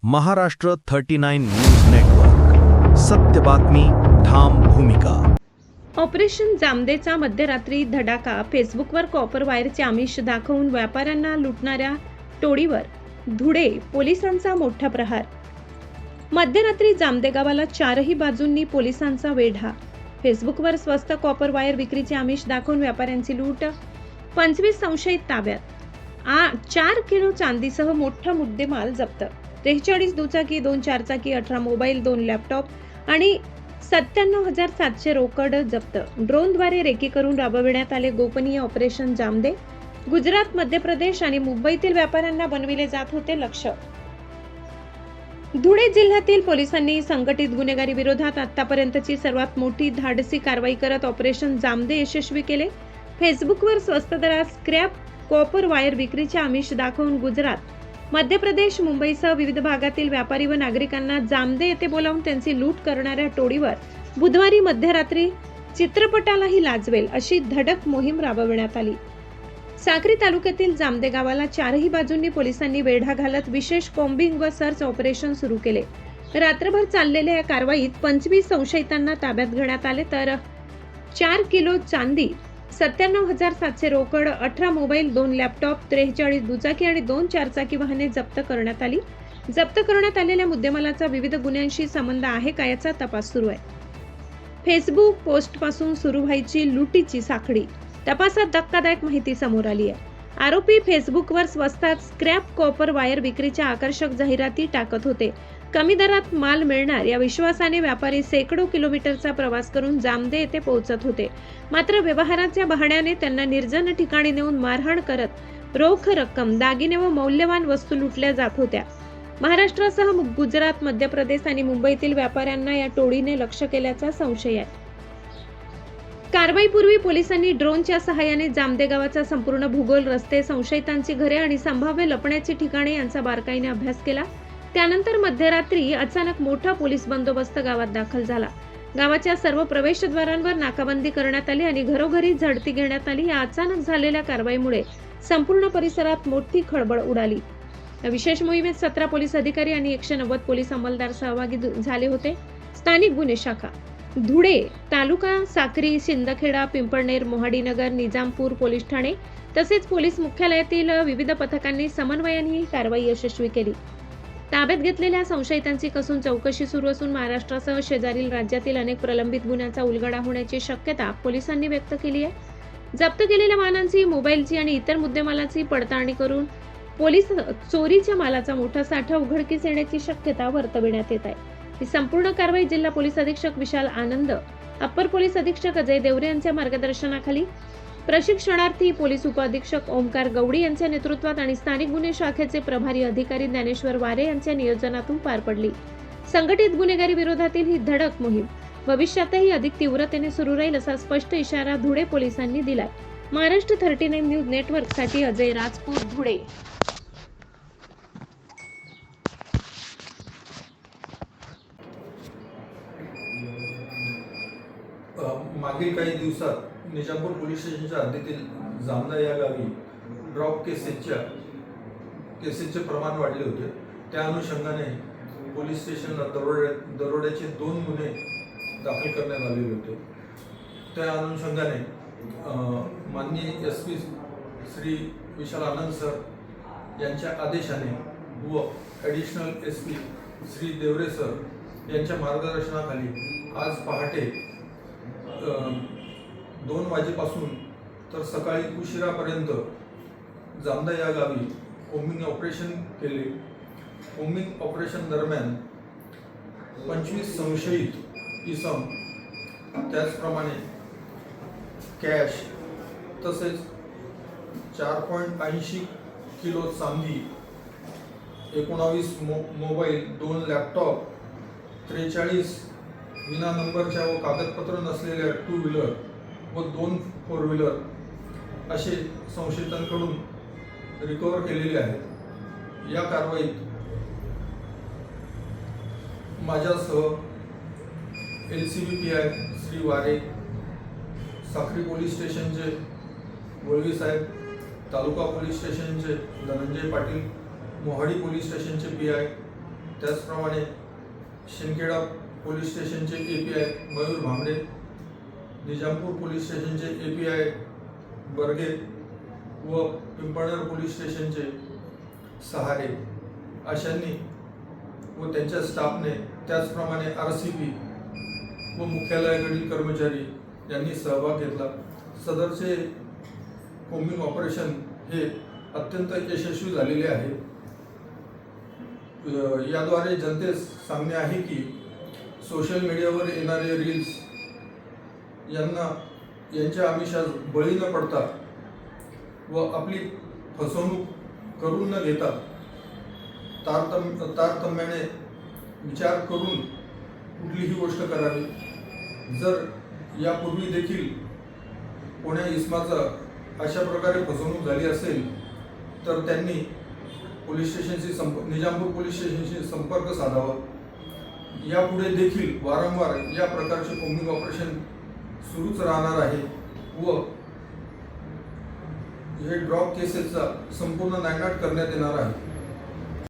Maharashtra 39 news network. सत्य बातमी, ठाम भूमिका. ऑपरेशन जामदेचा मध्यरात्री धडाका. फेसबुकवर कॉपर वायरचे आमिष दाखवून व्यापाऱ्यांना लुटणाऱ्या टोळीवर धुळे पोलिसांचा मोठा प्रहार. मध्यरात्री जामदे गावाला चारही बाजूंनी पोलिसांचा वेढा. फेसबुकवर स्वस्त कॉपर वायर विक्रीचे आमिष दाखवून व्यापाऱ्यांची लूट. 25 संशयित ताब्यात. 4 किलो चांदीसह मोठा मुद्देमाल जप्त. 43 दुचाकी, 2 चारचाकी, 18 मोबाईल, 2 लॅपटॉप आणि 97,700 रोकड जप्त. ड्रोनद्वारे रेकी करून राबविण्यात आले गोपनीय ऑपरेशन जामदे. गुजरात, मध्य प्रदेश आणि मुंबईतील व्यापाऱ्यांना बनविले जात होते लक्ष्य. धुळे जिल्ह्यातील पोलिसांनी संघटित गुन्हेगारी विरोधात आतापर्यंतची सर्वात मोठी धाडसी कारवाई करत ऑपरेशन जामदे यशस्वी केले. फेसबुकवर स्वस्त दरात स्क्रॅप कॉपर वायर विक्रीचे आमिष दाखवून गुजरात, मध्य प्रदेश, मुंबईसह विविध भागातील व्यापारी व नागरिकांना जामदे येथे बोलावून त्यांची लूट करणाऱ्या टोळीवर बुधवारी मध्यरात्री चित्रपटालाही लाजवेल अशी धडक मोहीम राबविण्यात आली. साक्री तालुक्यातील जामदे गावाला चारही बाजूंनी पोलिसांनी वेढा घालत विशेष कॉम्बिंग व सर्च ऑपरेशन सुरू केले. रात्रभर चाललेल्या या कारवाईत 25 संशयितांना ताब्यात घेण्यात आले, तर 4 किलो चांदी, 97,700 रोकड, 18 मोबाईल, 2 लॅपटॉप, 43 दुचाकी आणि 2 चारचाकी वाहने जप्त करण्यात आली. जप्त करण्यात आलेल्या मुद्देमालाचा विविध गुन्ह्यांशी संबंध आहे का याचा तपास सुरू आहे. फेसबुक पोस्टपासून सुरू व्हायची लुटीची साखळी. तपासात धक्कादायक माहिती समोर आली आहे. आरोपी फेसबुकवर स्वस्तात स्क्रॅप कॉपर वायर विक्रीच्या आकर्षक जाहिराती टाकत होते. कमी दरात माल मिळणार या विश्वासाने व्यापारी शेकडो किलोमीटरचा प्रवास करून जामदे येथे पोहोचत होते. मात्र व्यवहाराच्या बहाण्याने त्यांना निर्जन ठिकाणी नेऊन मारहाण करत रोख रक्कम, दागिने व मौल्यवान वस्तू लुटल्या जात होत्या. महाराष्ट्रासह गुजरात, मध्य प्रदेश आणि मुंबईतील व्यापाऱ्यांना या टोळीने लक्ष्य केल्याचा संशय आहे. कारवाईपूर्वी पोलिसांनी ड्रोनच्या सहाय्याने जामदे गावाचा संपूर्ण भूगोल, रस्ते, संशयितांची घरे आणि संभाव्य लपण्याची ठिकाणे यांचा बारकाईने अभ्यास केला. त्यानंतर मध्यरात्री अचानक मोठा पोलीस बंदोबस्त गावात दाखल झाला. गावाच्या सर्व प्रवेशद्वारांवर नाकाबंदी करण्यात आली आणि घरोघरी झडती घेण्यात आली. या अचानक झालेल्या कारवाईमुळे संपूर्ण परिसरात मोठी खळबळ उडाली. या विशेष मोहिमेत 17 पोलीस अधिकारी आणि 190 पोलीस अंमलदार सहभागी झाले होते. स्थानिक गुन्हे शाखा, धुळे तालुका, साक्री, शिंदखेडा, पिंपळनेर, मोहाडीनगर, निजामपूर पोलीस ठाणे तसेच पोलीस मुख्यालयातील विविध पथकांनी समन्वयाने ही कारवाई यशस्वी केली. ताब्यात घेतलेल्या संशयितांची कसून चौकशी सुरू असून महाराष्ट्रासह शेजारील राज्यातील अनेक प्रलंबित गुन्ह्यांचा उलगडा होण्याची शक्यता पोलिसांनी व्यक्त केली आहे. जप्त केलेल्या वाहनांची, मोबाईलची आणि इतर मुद्देमालाची पडताळणी करून पोलीस चोरीच्या मालाचा मोठा साठा उघडकीस येण्याची शक्यता वर्तविण्यात येत आहे. ही संपूर्ण कारवाई जिल्हा पोलीस अधीक्षक विशाल आनंद, अप्पर पोलीस अधीक्षक अजय देवरे यांच्या मार्गदर्शनाखाली प्रशिक्षणार्थी पोलीस उपअधीक्षक ओमकार गवडी यांच्या नेतृत्वात आणि स्थानिक गुन्हे शाखेचे प्रभारी अधिकारी ज्ञानेश्वर वारे यांच्या नियोजनातून पार पडली. संघटित गुन्हेगारी विरोधातील ही धडक मोहीम भविष्यातही अधिक तीव्रतेने सुरू राहील असा स्पष्ट इशारा धुळे पोलिसांनी दिलाय. महाराष्ट्र 39 न्यूज नेटवर्कसाठी अजय राजपूत, धुळे. मागील काही दिवसात निजामपूर पोलीस स्टेशनच्या हद्दीतील जामदा या गावी ड्रॉप केसेसचे प्रमाण वाढले होते. त्या अनुषंगाने पोलीस स्टेशनला दरोड्याचे 2 गुन्हे दाखल करण्यात आलेले होते. त्या अनुषंगाने माननीय SP श्री विशाल आनंद सर यांच्या आदेशाने व additional SP Shri Devare sir यांच्या मार्गदर्शनाखाली आज पहाटे 2 वाजेपासून तर सकाळी उशिरापर्यंत जामदा या गावी कोम्बिंग ऑपरेशन केले. कोम्बिंग ऑपरेशन दरम्यान 25 संशयित इसम, त्याचप्रमाणे कॅश तसेच 4.80 किलो चांदी, 19 मोबाईल, 2 लॅपटॉप, 43 विना नंबरच्या व कागदपत्र नसलेल्या 2 व्हीलर व 2 4 व्हीलर असे संशयितांकडून रिकव्हर केलेले आहेत. या कारवाईत माझ्यासह LCB PI श्री वारे, साक्री पोलीस स्टेशनचे वळवी साहेब, तालुका पोलीस स्टेशनचे धनंजय पाटील, मोहाडी पोलीस स्टेशनचे PI, त्याचप्रमाणे शिंदखेडा पोलीस स्टेशनचे API मयूर भांबरे, निजामपूर पोलीस स्टेशनचे API बर्गे व पिंपळनेर पोलीस स्टेशनचे सहारे अशांनी व त्यांच्या स्टाफने, त्याचप्रमाणे RCP व मुख्यालयाकडील कर्मचारी यांनी सहभाग घेतला. सदरचे कोम्बिंग ऑपरेशन हे अत्यंत यशस्वी झालेले आहे. याद्वारे जनतेस सांगणे आहे की सोशल मीडियावर येणारे रील्स यांच्या आमिषास बळी न पडता व आपली फसवणूक करून न घेता तारतम्याने विचार करून कुठलीही गोष्ट करावी. जर यापूर्वी देखील कोण्या इसमाचा अशा प्रकारे फसवणूक झाली असेल तर त्यांनी निजामपूर पोलीस स्टेशनशी संपर्क साधावा. यापुढे देखील वारंवार या प्रकारचे कोम्बिंग ऑपरेशन सुरूच राहणार आहे व हे ड्रॉप केसेसचा संपूर्ण नायनाट करण्यात येणार आहे.